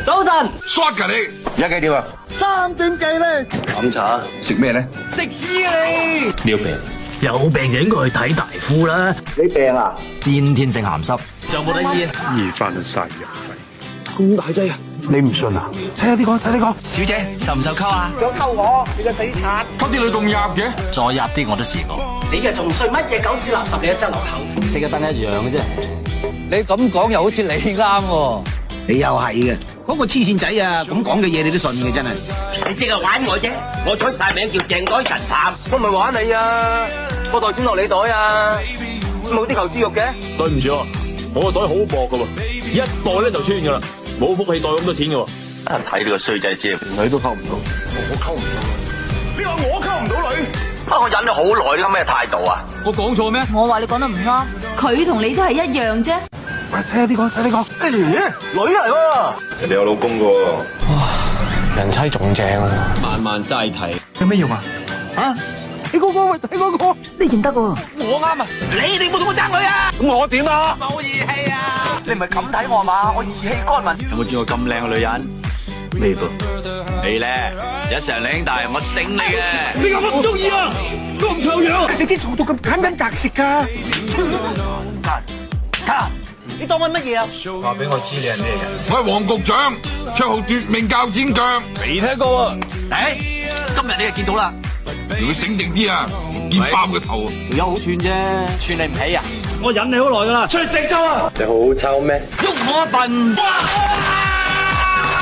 早晨。short 㗎你。而家幾點啊？3點幾咧？飲茶食咩咧？食屎啊你！你有病？有病就應該去睇大夫啦。你病啊？先天性鹹濕，仲有冇得醫啊？醫翻晒人肺。咁大劑啊？你唔信啊？睇下呢個，睇呢個。小姐受唔受溝啊？想溝我？你個死賊！溝啲女咁入嘅？再入啲我都試過。你嘅仲衰，乜嘢狗屎垃圾你都執落口，食嘅燈一樣嘅啫。你咁講又好似你啱喎。你又係嘅，嗰個黐線仔啊，咁講嘅嘢你都信嘅真係。你即係玩我啫，我取晒名叫鄭袋神探，我唔係玩你啊，我袋錢落你袋啊，冇啲球豬肉嘅。對唔住啊，我個袋好薄噶喎，一袋咧就穿噶啦，冇福氣袋咁多錢噶喎。睇你個衰仔啫，女都溝唔到，我溝唔到。你話我溝唔到女？我忍咗好耐，你咁咩態度啊？我講錯咩？我話你講得唔啱，佢同你都係一樣啫。喂，睇下呢個，睇呢個。女嚟喎，人哋有老公噶喎。人妻仲正啊，慢慢齋睇。有咩用啊？啊？睇嗰個，喂，睇嗰個。呢件得喎，我啱啊！你哋冇同我爭女啊？咁我點啊？冇義氣啊！你唔係咁睇我嘛？我義氣干民。有冇見過咁靚嘅女人？未噃？你咧，一成兩兄弟，我醒你嘅。你咁我唔中意啊！咁臭樣！你啲做到咁揀飲擇食㗎？你當我乜嘢啊？話俾我知你係咩人？我係黃局長，綽號奪命鉸剪腳。未聽過啊？誒，今日你就見到啦。如果醒定啲啊，見爆個頭。條友好串啫，串你唔起啊！我忍你好耐噶啦，出去直州啊！你好臭咩？喐我一笨！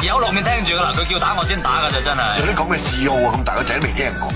有落面聽住噶啦，佢叫打我先打噶咋，真係。有啲講嘅CEO啊，咁大個仔都未聽過。